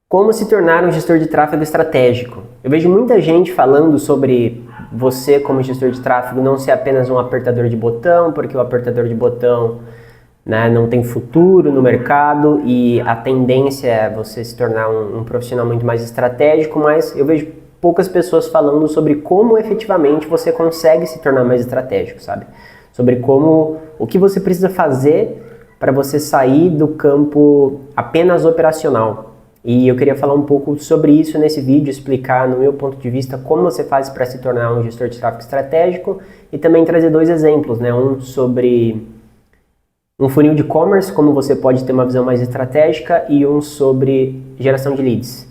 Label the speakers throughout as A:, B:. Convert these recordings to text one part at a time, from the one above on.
A: Como se tornar um gestor de tráfego estratégico? Eu vejo muita gente falando sobre você como gestor de tráfego não ser apenas um apertador de botão, porque o apertador de botão, né, não tem futuro no mercado e a tendência é você se tornar um profissional muito mais estratégico, mas eu vejo poucas pessoas falando sobre como efetivamente você consegue se tornar mais estratégico, sabe? Sobre o que você precisa fazer para você sair do campo apenas operacional. E eu queria falar um pouco sobre isso nesse vídeo, explicar no meu ponto de vista como você faz para se tornar um gestor de tráfego estratégico e também trazer dois exemplos, né? Um sobre um funil de e-commerce, como você pode ter uma visão mais estratégica, e um sobre geração de leads,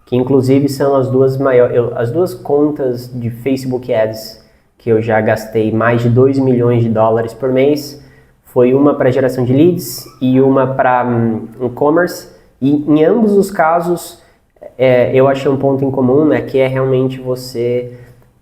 A: que inclusive são as duas contas de Facebook Ads que eu já gastei mais de 2 milhões de dólares por mês. Foi uma para geração de leads e uma para e-commerce. E em ambos os casos, eu achei um ponto em comum, né, que é realmente você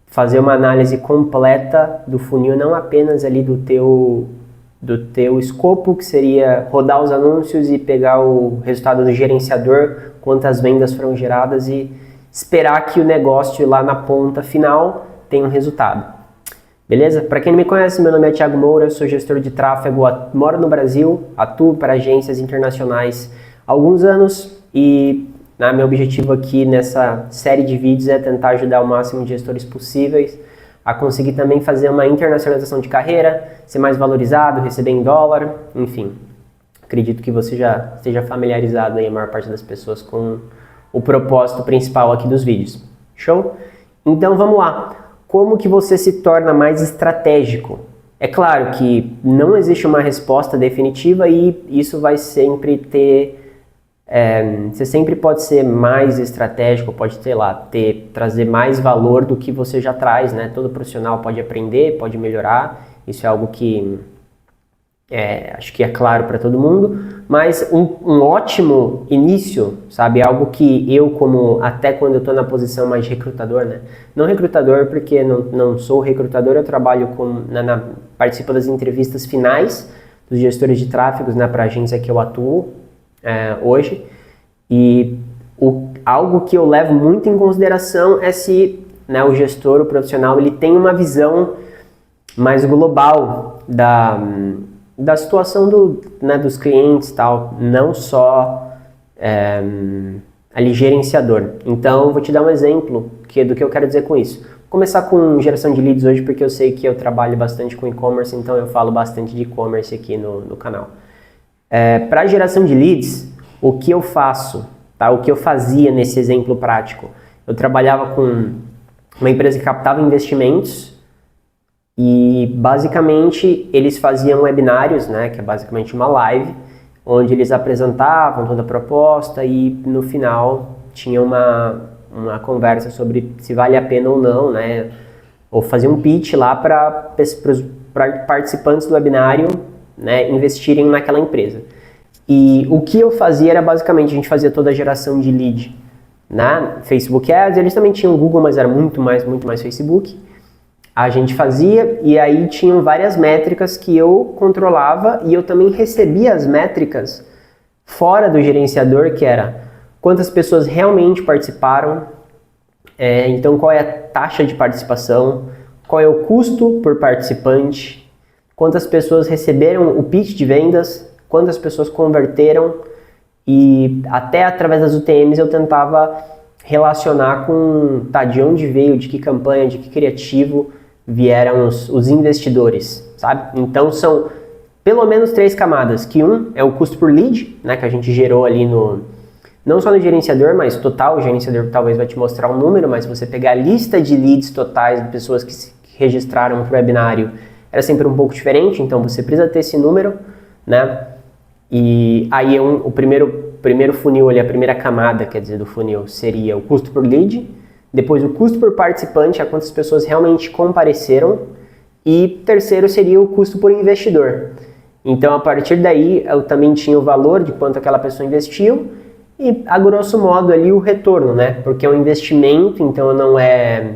A: fazer uma análise completa do funil, não apenas ali do teu escopo, que seria rodar os anúncios e pegar o resultado do gerenciador, quantas vendas foram geradas e esperar que o negócio lá na ponta final tenha um resultado. Beleza? Para quem não me conhece, meu nome é Thiago Moura, sou gestor de tráfego, moro no Brasil, atuo para agências internacionais há alguns anos e meu objetivo aqui nessa série de vídeos é tentar ajudar o máximo de gestores possíveis a conseguir também fazer uma internacionalização de carreira, ser mais valorizado, receber em dólar, enfim. Acredito que você já esteja familiarizado aí, a maior parte das pessoas, com o propósito principal aqui dos vídeos. Show? Então vamos lá. Como que você se torna mais estratégico? É claro que não existe uma resposta definitiva e isso vai sempre ter... você sempre pode ser mais estratégico, pode trazer mais valor do que você já traz, né? Todo profissional pode aprender, pode melhorar, isso é algo que acho que é claro para todo mundo, mas um ótimo início, sabe? Algo que eu, até quando eu estou na posição mais de recrutador, né? Não recrutador porque não sou recrutador, eu trabalho participo das entrevistas finais dos gestores de tráfegos, né, para a agência que eu atuo hoje, e algo que eu levo muito em consideração é se, né, o gestor, o profissional, ele tem uma visão mais global da situação dos clientes, tal, não só ali gerenciador. Então, eu vou te dar um exemplo do que eu quero dizer com isso. Vou começar com geração de leads hoje, porque eu sei que eu trabalho bastante com e-commerce, então eu falo bastante de e-commerce aqui no canal. Para geração de leads, o que eu faço, tá? O que eu fazia nesse exemplo prático? Eu trabalhava com uma empresa que captava investimentos e basicamente eles faziam webinários, né, que é basicamente uma live, onde eles apresentavam toda a proposta e no final tinha uma conversa sobre se vale a pena ou não, né, ou fazer um pitch lá para participantes do webinário, né, investirem naquela empresa. E o que eu fazia era basicamente, a gente fazia toda a geração de lead na Facebook Ads, eles também tinham Google, mas era muito mais Facebook. A gente fazia e aí tinham várias métricas que eu controlava e eu também recebia as métricas fora do gerenciador, que era quantas pessoas realmente participaram, então qual é a taxa de participação, qual é o custo por participante, quantas pessoas receberam o pitch de vendas, quantas pessoas converteram e até através das UTMs eu tentava relacionar com de onde veio, de que campanha, de que criativo vieram os investidores, sabe? Então são pelo menos 3 camadas, que é o custo por lead, né, que a gente gerou ali não só no gerenciador, mas total, o gerenciador talvez vai te mostrar um número, mas se você pegar a lista de leads totais de pessoas que se registraram para o webinário, era sempre um pouco diferente, então você precisa ter esse número, né? E aí o primeiro funil ali, a primeira camada, quer dizer, do funil seria o custo por lead, depois o custo por participante, a quantas pessoas realmente compareceram, e terceiro seria o custo por investidor. Então a partir daí eu também tinha o valor de quanto aquela pessoa investiu e a grosso modo ali o retorno, né? Porque é um investimento, então não é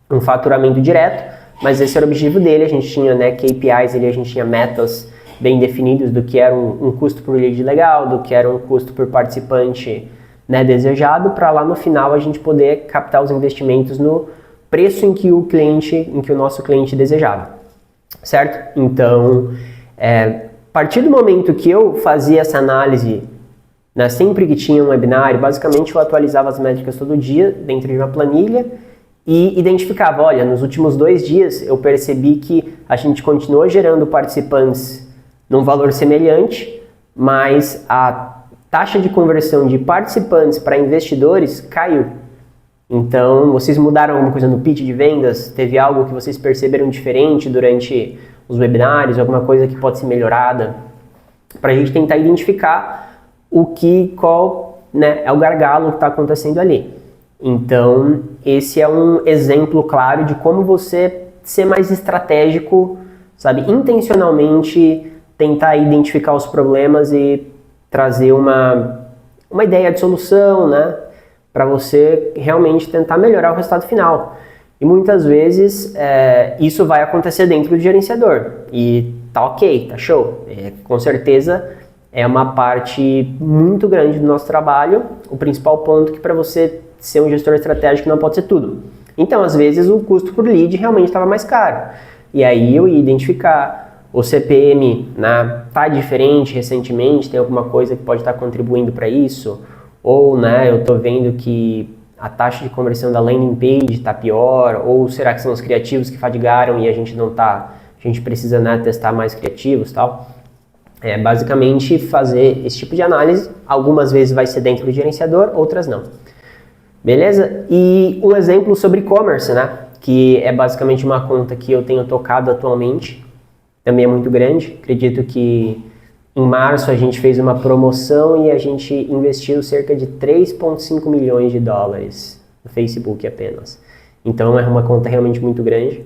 A: um faturamento direto, mas esse era o objetivo dele, a gente tinha, né, KPIs ali, a gente tinha metas bem definidos do que era um custo por lead legal, do que era um custo por participante né, desejado, para lá no final a gente poder captar os investimentos no preço em que o nosso cliente desejava, certo? Então, a partir do momento que eu fazia essa análise, né, sempre que tinha um webinário, basicamente eu atualizava as métricas todo dia dentro de uma planilha e identificava, olha, nos últimos 2 dias eu percebi que a gente continuou gerando participantes num valor semelhante, mas a taxa de conversão de participantes para investidores caiu. Então, vocês mudaram alguma coisa no pitch de vendas? Teve algo que vocês perceberam diferente durante os webinários? Alguma coisa que pode ser melhorada? Para a gente tentar identificar qual, né, é o gargalo que está acontecendo ali. Então, esse é um exemplo claro de como você ser mais estratégico, sabe, intencionalmente tentar identificar os problemas e trazer uma ideia de solução, né, para você realmente tentar melhorar o resultado final. E muitas vezes isso vai acontecer dentro do gerenciador e tá ok, tá show. Com certeza é uma parte muito grande do nosso trabalho, o principal ponto que para você ser um gestor estratégico não pode ser tudo. Então, às vezes, o custo por lead realmente estava mais caro. E aí eu ia identificar o CPM, né, tá diferente recentemente, tem alguma coisa que pode estar contribuindo para isso, ou, né, eu estou vendo que a taxa de conversão da landing page está pior, ou será que são os criativos que fadigaram e a gente precisa, né, testar mais criativos e tal. Basicamente fazer esse tipo de análise, algumas vezes vai ser dentro do gerenciador, outras não. Beleza? E um exemplo sobre e-commerce, né, que é basicamente uma conta que eu tenho tocado atualmente, também é muito grande. Acredito que em março a gente fez uma promoção e a gente investiu cerca de 3,5 milhões de dólares no Facebook apenas. Então é uma conta realmente muito grande,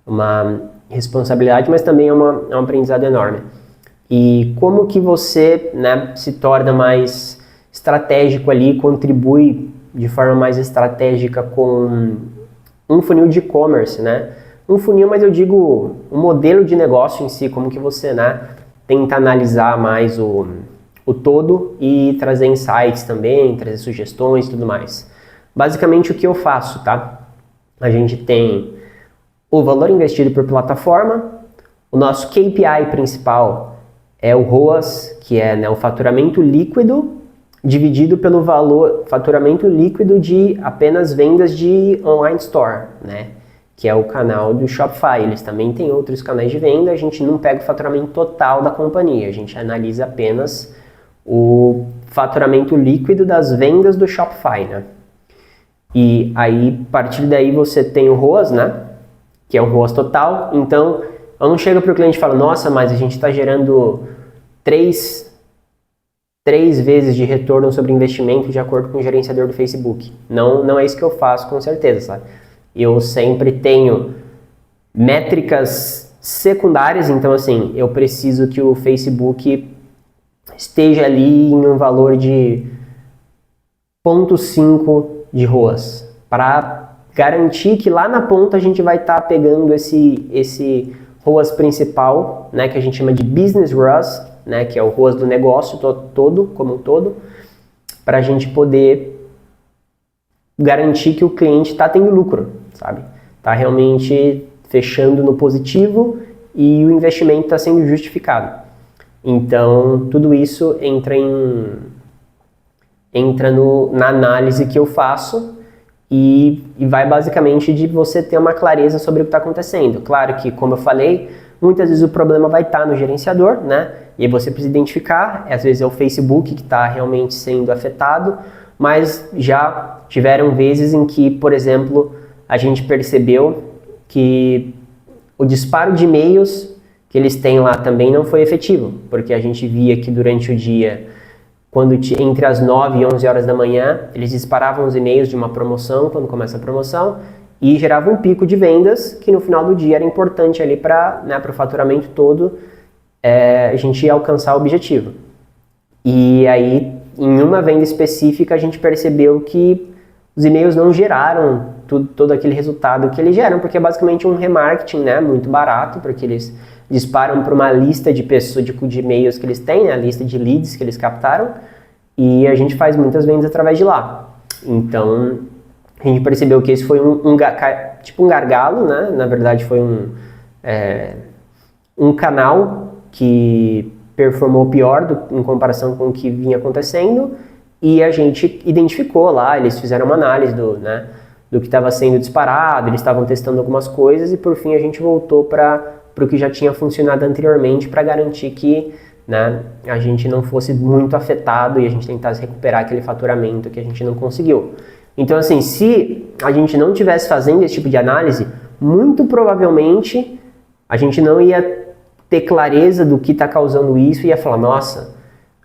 A: uma responsabilidade, mas também é um aprendizado enorme. E como que você, né, se torna mais estratégico ali, contribui de forma mais estratégica com um funil de e-commerce, né? Um funil, mas eu digo um modelo de negócio em si, como que você, né, tenta analisar mais o todo e trazer insights também, trazer sugestões e tudo mais. Basicamente o que eu faço, tá? A gente tem o valor investido por plataforma, o nosso KPI principal é o ROAS, que é, né, o faturamento líquido dividido pelo faturamento líquido de apenas vendas de online store, né? Que é o canal do Shopify. Eles também têm outros canais de venda, a gente não pega o faturamento total da companhia, a gente analisa apenas o faturamento líquido das vendas do Shopify, né? E aí, a partir daí você tem o ROAS, né? Que é o ROAS total. Então, eu não chego para o cliente e falo, nossa, mas a gente está gerando 3 vezes de retorno sobre investimento de acordo com o gerenciador do Facebook. Não é isso que eu faço, com certeza, sabe? Eu sempre tenho métricas secundárias, então assim, eu preciso que o Facebook esteja ali em um valor de 0,5 de ROAS, para garantir que lá na ponta a gente vai estar pegando esse ROAS principal, né, que a gente chama de Business ROAS, né, que é o ROAS do negócio todo, como um todo, para a gente poder garantir que o cliente está tendo lucro, sabe? Está realmente fechando no positivo e o investimento está sendo justificado. Então, tudo isso entra na análise que eu faço e vai basicamente de você ter uma clareza sobre o que está acontecendo. Claro que, como eu falei, muitas vezes o problema vai estar no gerenciador, né? E aí você precisa identificar, às vezes é o Facebook que está realmente sendo afetado, mas já tiveram vezes em que, por exemplo, a gente percebeu que o disparo de e-mails que eles têm lá também não foi efetivo, porque a gente via que durante o dia, entre as 9 e 11 horas da manhã, eles disparavam os e-mails de uma promoção, quando começa a promoção, e gerava um pico de vendas que no final do dia era importante ali para, né, o faturamento todo, a gente ia alcançar o objetivo. E aí, em uma venda específica, a gente percebeu que os e-mails não geraram todo aquele resultado que eles geram, porque é basicamente um remarketing, né, muito barato, porque eles disparam para uma lista de pessoas, de e-mails que eles têm, né, a lista de leads que eles captaram, e a gente faz muitas vendas através de lá. Então, a gente percebeu que esse foi tipo um gargalo, né? Na verdade, foi um canal que performou pior em comparação com o que vinha acontecendo, e a gente identificou lá, eles fizeram uma análise do que estava sendo disparado, eles estavam testando algumas coisas, e por fim a gente voltou para o que já tinha funcionado anteriormente, para garantir que, né, a gente não fosse muito afetado e a gente tentasse recuperar aquele faturamento que a gente não conseguiu. Então, assim, se a gente não estivesse fazendo esse tipo de análise, muito provavelmente a gente não ia ter clareza do que está causando isso e ia falar, nossa,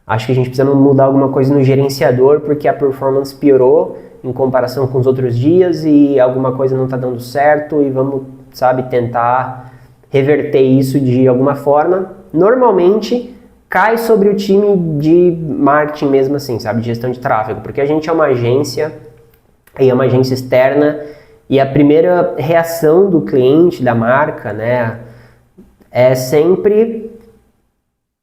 A: acho que a gente precisa mudar alguma coisa no gerenciador porque a performance piorou em comparação com os outros dias e alguma coisa não está dando certo e vamos, sabe, tentar reverter isso de alguma forma. Normalmente cai sobre o time de marketing mesmo assim, sabe, de gestão de tráfego, porque a gente é uma agência e é uma agência externa e a primeira reação do cliente, da marca, né, é sempre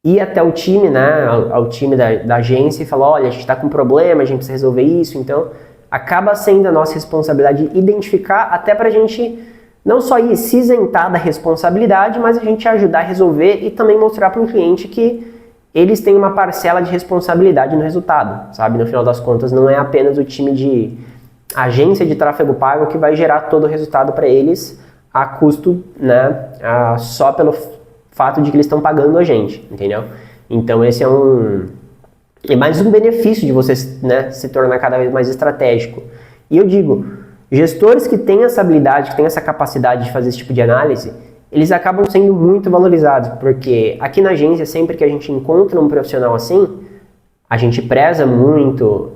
A: ir até o time, né, ao time da agência e falar, olha, a gente está com um problema, a gente precisa resolver isso. Então acaba sendo a nossa responsabilidade identificar, até para a gente não só ir se isentar da responsabilidade, mas a gente ajudar a resolver e também mostrar para o cliente que eles têm uma parcela de responsabilidade no resultado, sabe? No final das contas, não é apenas o time de agência de tráfego pago que vai gerar todo o resultado para eles a custo, né, só pelo fato de que eles estão pagando a gente, entendeu? Então esse é mais um benefício de você, né, se tornar cada vez mais estratégico. E eu digo, gestores que têm essa habilidade, que têm essa capacidade de fazer esse tipo de análise, eles acabam sendo muito valorizados, porque aqui na agência, sempre que a gente encontra um profissional assim, a gente preza muito,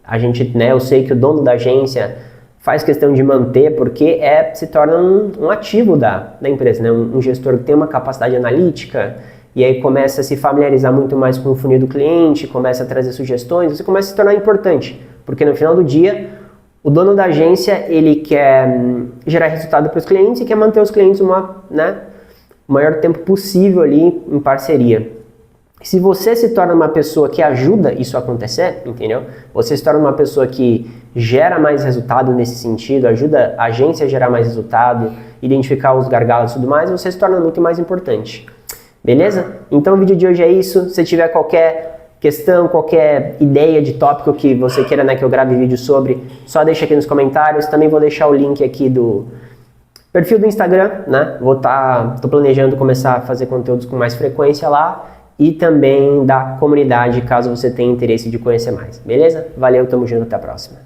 A: a gente, né, eu sei que o dono da agência faz questão de manter, porque se torna um ativo da empresa, né? Um gestor que tem uma capacidade analítica, e aí começa a se familiarizar muito mais com o funil do cliente, começa a trazer sugestões, você começa a se tornar importante, porque no final do dia, o dono da agência, ele quer gerar resultado para os clientes e quer manter os clientes o maior tempo possível ali em parceria. Se você se torna uma pessoa que ajuda isso a acontecer, entendeu? Você se torna uma pessoa que gera mais resultado nesse sentido, ajuda a agência a gerar mais resultado, identificar os gargalos e tudo mais, você se torna muito mais importante. Beleza? Então o vídeo de hoje é isso. Se tiver qualquer questão, qualquer ideia de tópico que você queira, né, que eu grave vídeo sobre, só deixa aqui nos comentários. Também vou deixar o link aqui do perfil do Instagram, né? Tô planejando começar a fazer conteúdos com mais frequência lá. E também da comunidade, caso você tenha interesse de conhecer mais. Beleza? Valeu, tamo junto, até a próxima.